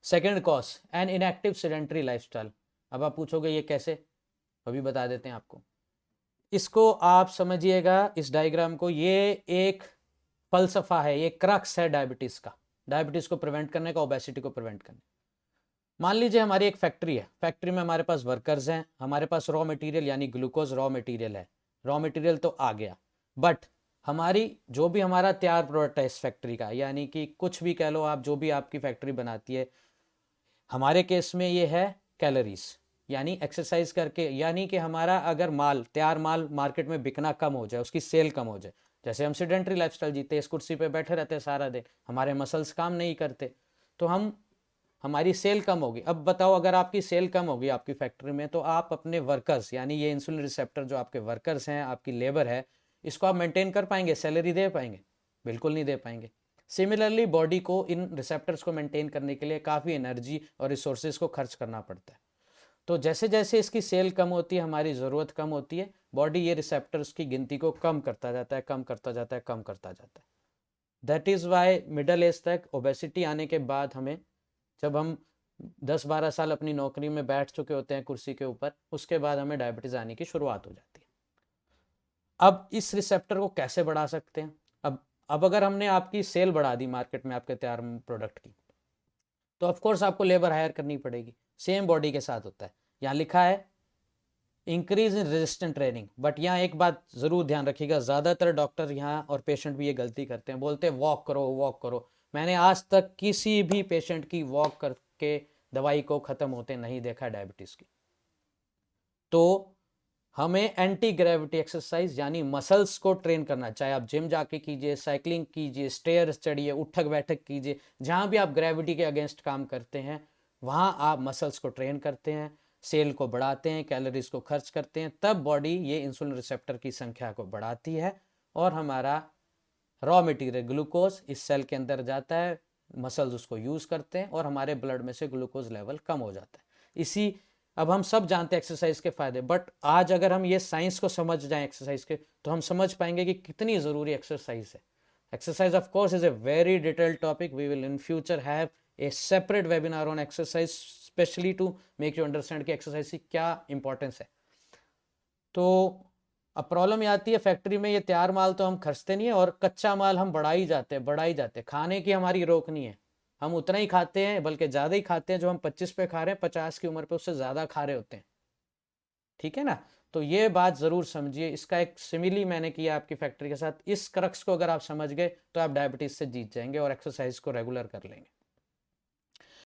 Second cause an inactive sedentary lifestyle. अब आप पूछोगे ये कैसे, अभी बता देते हैं आपको। इसको आप समझिएगा, इस डायग्राम को, ये एक फलसफा है, ये क्रक्स है डायबिटीज का, डायबिटीज को प्रिवेंट करने का, ओबेसिटी को प्रिवेंट करने। मान लीजिए हमारी एक फैक्ट्री है, फैक्ट्री में हमारे पास वर्कर्स हैं, हमारे पास रॉ मटेरियल यानी ग्लूकोज रॉ मटेरियल है, रॉ मटेरियल तो आ गया, बट हमारी जो भी हमारा तैयार प्रोडक्ट है इस फैक्ट्री का, यानी कि कुछ भी कह लो आप, जो भी आपकी फैक्ट्री बनाती है, हमारे केस में ये है कैलोरीज, यानी एक्सरसाइज करके, यानी कि हमारा अगर माल, तैयार माल मार्केट में बिकना कम हो जाए, उसकी सेल कम हो जाए, जैसे हम सेडेंटरी लाइफस्टाइल जीते, इस कुर्सी पे बैठे रहते हैं सारा दिन, हमारे मसल्स काम नहीं करते, तो हमारी सेल कम होगी। अब बताओ, अगर आपकी सेल कम होगी आपकी फैक्ट्री में, तो आप अपने वर्कर्स, यानी ये इंसुलिन रिसेप्टर जो आपके वर्कर्स हैं, आपकी लेबर है, इसको आप मेंटेन कर पाएंगे, सैलरी दे पाएंगे? बिल्कुल नहीं दे पाएंगे। सिमिलरली बॉडी को इन रिसेप्टर्स को मेंटेन करने के लिए काफ़ी एनर्जी और रिसोर्सेज को खर्च करना पड़ता है। तो जैसे जैसे इसकी सेल कम होती है, हमारी ज़रूरत कम होती है, बॉडी ये रिसेप्टर्स की गिनती को कम करता जाता है, कम करता जाता है, कम करता जाता है। That is why middle age तक ओबेसिटी आने के बाद हमें, जब हम 10-12 साल अपनी नौकरी में बैठ चुके होते हैं कुर्सी के ऊपर, उसके बाद हमें डायबिटीज़ आने की शुरुआत हो जाती है। अब इस रिसेप्टर को कैसे बढ़ा सकते हैं? अब अगर हमने आपकी सेल बढ़ा दी मार्केट में आपके तैयार प्रोडक्ट की, तो ऑफकोर्स आपको लेबर हायर करनी पड़ेगी। सेम बॉडी के साथ होता है। यहाँ लिखा है increase in resistant training, but यहाँ एक बात जरूर ध्यान रखिएगा, ज़्यादातर डॉक्टर यहाँ और पेशेंट भी ये गलती करते हैं, बोलते हैं वॉक करो वॉक करो। मैंने आज तक किसी भी पेशेंट की वॉक करके दवाई को ख़त्म होते नहीं देखा डायबिटीज़ की। तो हमें एंटी ग्रेविटी एक्सरसाइज यानी मसल्स को ट्रेन करना, चाहे आप जिम जाके कीजिए, साइकिलिंग कीजिए, स्टेयर्स चढ़िए, उठक बैठक कीजिए, जहाँ भी आप ग्रेविटी के अगेंस्ट काम करते हैं, वहाँ आप मसल्स को ट्रेन करते हैं, सेल को बढ़ाते हैं, कैलोरीज को खर्च करते हैं, तब बॉडी ये इंसुलिन रिसेप्टर की संख्या को बढ़ाती है और हमारा रॉ मटेरियल ग्लूकोज इस सेल के अंदर जाता है, मसल्स उसको यूज़ करते हैं और हमारे ब्लड में से ग्लूकोज लेवल कम हो जाता है। इसी अब हम सब जानते हैं एक्सरसाइज के फायदे, बट आज अगर हम ये साइंस को समझ जाएं एक्सरसाइज के, तो हम समझ पाएंगे कि कितनी ज़रूरी एक्सरसाइज है। Exercise of course is a very detailed topic, we will in future have a separate webinar on exercise, specially to make you understand कि एक्सरसाइज की क्या इंपॉर्टेंस है। तो अब प्रॉब्लम ये आती है, फैक्ट्री में ये तैयार माल तो हम खर्चते नहीं है और कच्चा माल हम बढ़ा ही जाते हैं। खाने की हमारी रोक नहीं है, हम उतना ही खाते हैं, बल्कि ज़्यादा ही खाते हैं। जो हम 25 पे खा रहे हैं, 50 की उम्र पे उससे ज़्यादा खा रहे होते हैं। ठीक है ना? तो ये बात ज़रूर समझिए। इसका एक सिमिली मैंने किया आपकी फैक्ट्री के साथ। इस क्रक्स को अगर आप समझ गए तो आप डायबिटीज़ से जीत जाएंगे और एक्सरसाइज को रेगुलर कर लेंगे।